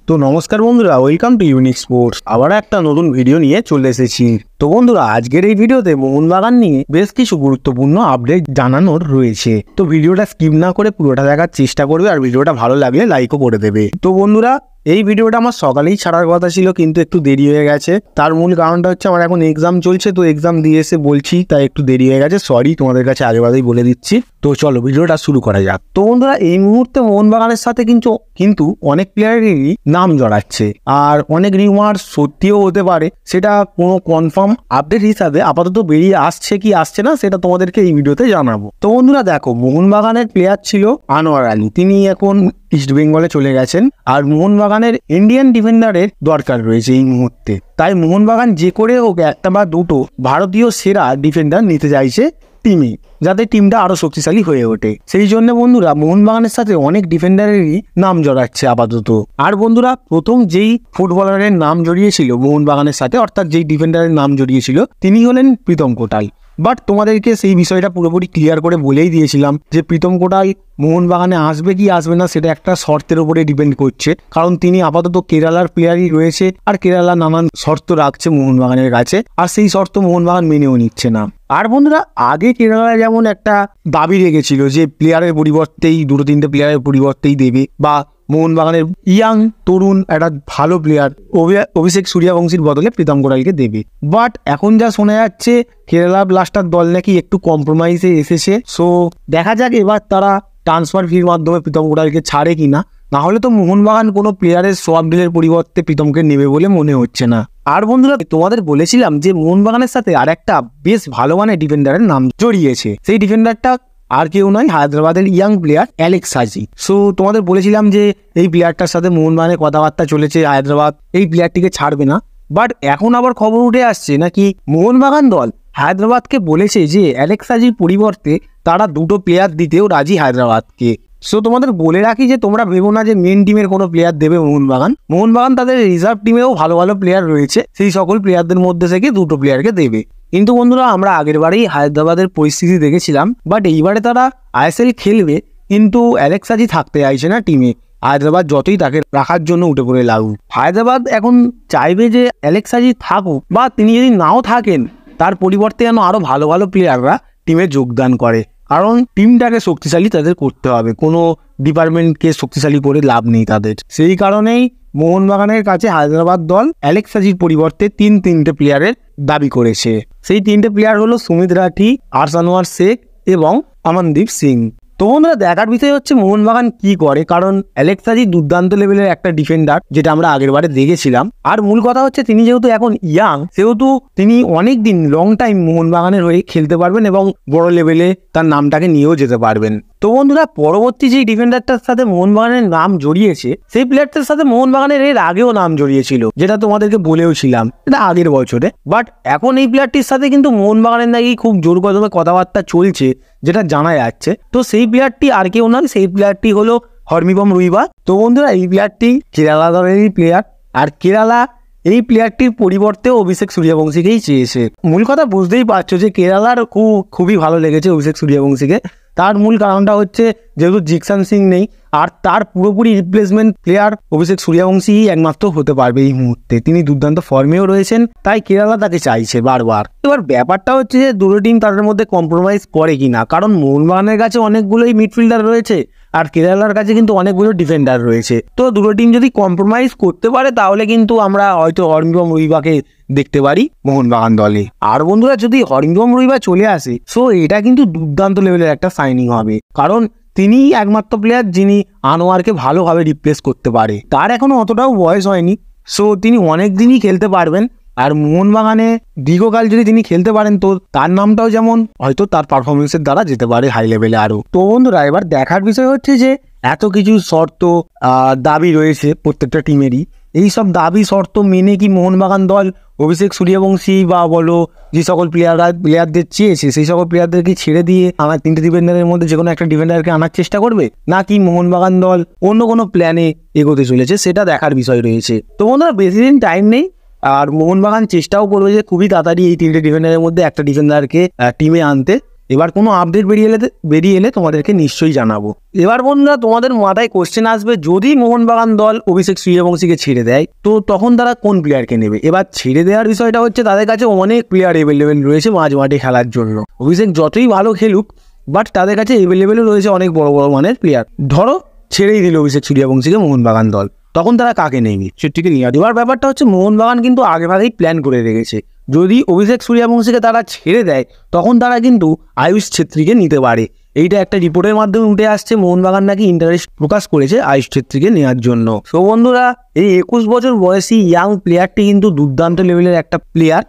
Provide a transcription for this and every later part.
তো নমস্কার বন্ধুরা, ওয়েলকাম টু ইউনিক স্পোর্টস। আবার একটা নতুন ভিডিও নিয়ে চলে এসেছি। তো বন্ধুরা, আজকের এই ভিডিওতে মোহনবাগান নিয়ে বেশ কিছু গুরুত্বপূর্ণ আপডেট জানানোর রয়েছে। তো ভিডিওটা স্কিপ না করে পুরোটা দেখার চেষ্টা করবে, আর ভিডিওটা ভালো লাগলে লাইকও করে দেবে। তো বন্ধুরা, এই ভিডিওটা আমার সকালেই ছাড়ার কথা ছিল, কিন্তু একটু দেরি হয়ে গেছে। তার মূল কারণটা হচ্ছে আমার এখন এক্সাম চলছে, তো এক্সাম দিয়ে এসে বলছি, তাই একটু দেরি হয়ে গেছে। সরি, তোমাদের কাছে আগেবারেই বলে দিচ্ছি। তো চলো ভিডিওটা শুরু করা যাক। তো বন্ধুরা, এই মুহূর্তে মোহনবাগানের সাথে কিন্তু অনেক প্লেয়ারেরই নাম জড়াচ্ছে, আর অনেক রিউমার সত্যিও হতে পারে। সেটা কোনো কনফার্ম আপডেট হিসাবে আপাতত বেরিয়ে আসছে কি আসছে না, সেটা তোমাদেরকে এই ভিডিওতে জানাবো। তো বন্ধুরা দেখো, মোহনবাগানের প্লেয়ার ছিল আনোয়ার আলী, তিনি এখন ইস্ট বেঙ্গলে চলে গেছেন। আর মোহনবাগানের ইন্ডিয়ান ডিফেন্ডারের দরকার রয়েছে এই মুহূর্তে, তাই মোহনবাগান যে করে হোক একটা বা দুটো ভারতীয় সেরা ডিফেন্ডার নিতে চাইছে টিমে, যাতে টিমটা আরো শক্তিশালী হয়ে ওঠে। সেই জন্য বন্ধুরা, মোহনবাগানের সাথে অনেক ডিফেন্ডারেরই নাম জড়াচ্ছে আপাতত। আর বন্ধুরা, প্রথম যেই ফুটবলারের নাম জড়িয়েছিল মোহনবাগানের সাথে, অর্থাৎ যেই ডিফেন্ডারের নাম জড়িয়েছিল, তিনি হলেন প্রীতম কোটাল। বাট তোমাদেরকে সেই বিষয়টা পুরোপুরি ক্লিয়ার করে বলেই দিয়েছিলাম যে প্রীতম কোটাল মোহনবাগানে আসবে কি আসবে না, সেটা একটা শর্তের উপরে ডিপেন্ড করছে। কারণ তিনি আপাতত কেরালার প্লেয়ারই রয়েছে, আর কেরালা নানান শর্ত রাখছে মোহনবাগানের কাছে, আর সেই শর্ত মোহনবাগান মেনেও নিচ্ছে না। আর বন্ধুরা, আগে কেরালা যেমন একটা দাবি রেখেছিল যে প্লেয়ারের পরিবর্তেই দুটো তিনটে প্লেয়ারের পরিবর্তেই দেবে, বা মোহনবাগানের ইয়াং তরুণ একটা ভালো প্লেয়ার অভিষেক সূর্যবংশীর বদলে প্রীতম কোটালকে দেবে। বাট এখন যা শোনা যাচ্ছে, কেরালা ব্লাস্টার দল নাকি একটু কম্প্রোমাইজে এসেছে। সো দেখা যাক এবার তারা ট্রান্সফার ফির মাধ্যমে প্রীতম কোটালকে ছাড়ে কিনা। না হলে তো মোহনবাগান কোনো প্লেয়ারের সোয়াপ ডিলের পরিবর্তে প্রীতমকে নেবে বলে মনে হচ্ছে না। আর বন্ধুরা, তোমাদের বলেছিলাম যে মোহনবাগানের সাথে আর একটা বেশ ভালো মানের ডিফেন্ডারের নাম জড়িয়েছে। সেই ডিফেন্ডারটা আর কেউ নয়, হায়দ্রাবাদের ইয়াং প্লেয়ার অ্যালেক্স হাজি। সো তোমাদের বলেছিলাম যে এই প্লেয়ারটার সাথে মোহনবাগানের কথাবার্তা চলেছে, হায়দ্রাবাদ এই প্লেয়ারটিকে ছাড়বে না। বাট এখন আবার খবর উঠে আসছে নাকি মোহনবাগান দল হায়দ্রাবাদকে বলেছে যে অ্যালেক্স হাজির পরিবর্তে তারা দুটো প্লেয়ার দিতেও রাজি হায়দ্রাবাদকে। সো তোমাদের বলে রাখি যে তোমরা ভেবো না যে মেন টিমের কোনো প্লেয়ার দেবে মোহনবাগান তাদের রিজার্ভ টিমেও ভালো ভালো প্লেয়ার রয়েছে, সেই সকল প্লেয়ারদের মধ্যে থেকে দুটো প্লেয়ারকে দেবে। কিন্তু বন্ধুরা, আমরা আগের বারেই হায়দ্রাবাদের পরিস্থিতি দেখেছিলাম, বাট এইবারে তারা আইএসএল খেলবে, কিন্তু অ্যালেক্স হাজি থাকতে চাইছে না টিমে। হায়দ্রাবাদ যতই তাকে রাখার জন্য উঠে পড়ে লাগুক, হায়দ্রাবাদ এখন চাইবে যে অ্যালেক্স হাজি থাকুক, বা তিনি যদি নাও থাকেন তার পরিবর্তে যেন আরো ভালো ভালো প্লেয়াররা টিমে যোগদান করে। কারণ টিমটাকে শক্তিশালী তাদের করতে হবে, কোনো ডিপার্টমেন্টকে শক্তিশালী করে লাভ নেই তাদের। সেই কারণেই মোহনবাগানের কাছে হায়দ্রাবাদ দল অ্যালেক্স হাজির পরিবর্তে তিনটে প্লেয়ারের দাবি করেছে। সেই তিনটে প্লেয়ার হলো সুমিত রাঠি, আরসানোয়ার শেখ এবং অমনদীপ সিং। তো বন্ধুরা, দেখার বিষয় হচ্ছে মোহনবাগান কি করে, কারণ অ্যালেক্স হাজি দুর্দান্ত লেভেলের একটা ডিফেন্ডার, যেটা আমরা আগের বারে দেখেছিলাম। আর মূল কথা হচ্ছে তিনি যেহেতু এখন ইয়াং, সেহেতু তিনি অনেক দিন লং টাইম মোহনবাগানের হয়ে খেলতে পারবেন এবং বড় লেভেলে তার নামটাকে নিয়েও যেতে পারবেন। তো বন্ধুরা, পরবর্তী যেই ডিফেন্ডারটার সাথে মোহনবাগানের নাম জড়িয়েছে, সেই প্লেয়ারটার সাথে মোহনবাগানের এর আগেও নাম জড়িয়েছিল, যেটা তোমাদেরকে বলেও ছিলাম, এটা আগের বছরে। বাট এখন এই প্লেয়ারটির সাথে কিন্তু মোহনবাগানের নাকি খুব জোর কদমে কথাবার্তা চলছে, যেটা জানা যাচ্ছে। তো সেই প্লেয়ারটি আর কেউ নয়, সেই প্লেয়ারটি হলো হরমিবম রুইবা। তো বন্ধুরা, এই প্লেয়ারটি কেরালা দলেরই প্লেয়ার, আর কেরালা এই প্লেয়ারটির পরিবর্তে অভিষেক সূর্যবংশীকেই চেয়েছে। মূল কথা বুঝতেই পারছো যে কেরালার খুবই ভালো লেগেছে অভিষেক সূর্যবংশীকে। তার মূল কারণটা হচ্ছে যেহেতু জিকসান সিং নেই, আর তার পুরোপুরি রিপ্লেসমেন্ট প্লেয়ার অভিষেক সূর্যবংশী একমাত্র হতে পারবে এই মুহূর্তে। তিনি দুর্দান্ত ফর্মেও রয়েছেন, তাই কেরালা তাকে চাইছে বারবার। এবার ব্যাপারটা হচ্ছে যে দুটো টিম তাদের মধ্যে কম্প্রোমাইজ করে কিনা, কারণ মোহনবাগানের কাছে অনেকগুলোই মিডফিল্ডার রয়েছে, আর কেরালার কাছে কিন্তু অনেকগুলো ডিফেন্ডার রয়েছে। তো দুটো টিম যদি কম্প্রোমাইজ করতে পারে, তাহলে কিন্তু আমরা হয়তো হরমিবম রুইবাকে দেখতে পারি মোহনবাগান দলে। আর বন্ধুরা, যদি হরমিবম রুইবা চলে আসে, সো এটা কিন্তু দুর্দান্ত লেভেলের একটা সাইনিং হবে, কারণ তিনি একমাত্র প্লেয়ার যিনি আনোয়ারকে ভালোভাবে রিপ্লেস করতে পারে। তার এখনো অতটাও বয়স হয়নি, সো তিনি অনেক দিনই খেলতে পারবেন। আর মোহনবাগানে দীর্ঘকাল যদি তিনি খেলতে পারেন, তো তার নামটাও যেমন হয়তো তার পারফরমেন্সের দ্বারা যেতে পারে হাই লেভেলে আরো। তো বন্ধুরা, এবার দেখার বিষয় হচ্ছে যে এত কিছু শর্ত দাবি রয়েছে প্রত্যেকটা টিমেরই, এই সব দাবি শর্ত মেনে কি মোহনবাগান দল অভিষেক সূর্যবংশী বা বলো যে সকল প্লেয়ারদের চেয়েছে, সেই সকল প্লেয়ারদেরকে ছেড়ে দিয়ে আমার তিনটে ডিফেন্ডারের মধ্যে যে কোনো একটা ডিফেন্ডারকে আনার চেষ্টা করবে, নাকি মোহনবাগান দল অন্য কোনো প্ল্যানে এগোতে চলেছে, সেটা দেখার বিষয় রয়েছে। তো বন্ধুরা, বেশি দিন টাইম নেই, আর মোহনবাগান চেষ্টাও করবে যে খুবই তাড়াতাড়ি এই তিনটে ডিফেন্ডারের মধ্যে একটা ডিফেন্ডারকে টিমে আনতে। এবার কোনো আপডেট বেরিয়ে এলে তোমাদেরকে নিশ্চয়ই জানাবো। এবার বন্ধুরা তোমাদের মাথায় কোশ্চেন আসবে, যদি মোহনবাগান দল অভিষেক সূর্যবংশীকে ছেড়ে দেয় তো তখন তারা কোন প্লেয়ারকে নেবে। এবার ছেড়ে দেওয়ার বিষয়টা হচ্ছে তাদের কাছে অনেক প্লেয়ার অ্যাভেলেবেল রয়েছে মাঝ মাঠে খেলার জন্য। অভিষেক যতই ভালো খেলুক বাট তাদের কাছে অ্যাভেলেবেলও রয়েছে অনেক বড় বড় মানের প্লেয়ার। ধরো ছেড়েই দিল অভিষেক সূর্যবংশীকে মোহনবাগান দল, তখন তারা কাকে নেবে সেটিকে নিয়ে। এবার ব্যাপারটা হচ্ছে মোহনবাগান কিন্তু আগেভাগেই প্ল্যান করে রেখেছে, যদি অভিষেক সূর্যবংশীকে তারা ছেড়ে দেয় তখন তারা কিন্তু আয়ুষ ছেত্রীকে নিতে পারে। এইটা একটা রিপোর্টের মাধ্যমে উঠে আসছে, মোহনবাগান নাকি ইন্টারেস্ট প্রকাশ করেছে আয়ুষ ছেত্রীকে নেওয়ার জন্য। তো বন্ধুরা এই 21 বছর বয়সী ইয়াং প্লেয়ারটি কিন্তু দুর্দান্ত লেভেলের একটা প্লেয়ার।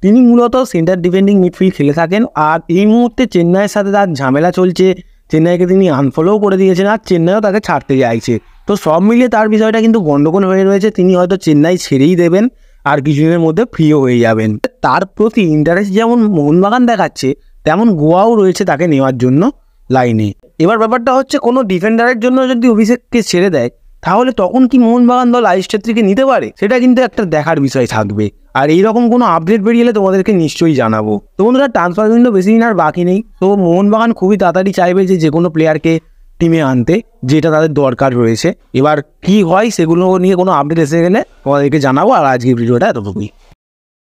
তিনি মূলত সেন্টার ডিফেন্ডিং মিডফিল্ড খেলে থাকেন। আর এই মুহূর্তে চেন্নাইয়ের সাথে তার ঝামেলা চলছে, চেন্নাইকে তিনি আনফলোও করে দিয়েছেন আর চেন্নাইও তাকে ছাড়তে চাইছে। তো সব মিলিয়ে তার বিষয়টা কিন্তু গন্ডগোল হয়ে রয়েছে, তিনি হয়তো চেন্নাই ছেড়েই দেবেন আর কিছুদিনের মধ্যে ফ্রিও হয়ে যাবেন। তার প্রতি ইন্টারেস্ট যেমন মোহনবাগান দেখাচ্ছে তেমন গোয়াও রয়েছে তাকে নেওয়ার জন্য লাইনে। এবার ব্যাপারটা হচ্ছে কোনো ডিফেন্ডারের জন্য যদি অভিষেককে ছেড়ে দেয় তাহলে তখন কি মোহনবাগান দল আয়ুষ ছেত্রীকে নিতে পারে, সেটা কিন্তু একটা দেখার বিষয় থাকবে। আর এইরকম কোনো আপডেট বেরিয়ে এলে তোমাদেরকে নিশ্চয়ই জানাবো। তো বন্ধুরা ট্রান্সফার উইন্ডো বেশি দিন আর বাকি নেই, তো মোহনবাগান খুবই তাড়াতাড়ি চাইবে যে কোনো প্লেয়ারকে টিমে আনতে যেটা তাদের দরকার রয়েছে। এবার কি হয় সেগুলো নিয়ে কোনো আপডেট এসে গেলে তোমাদেরকে জানাবো। আর আজকের ভিডিওটা এতটুকুই।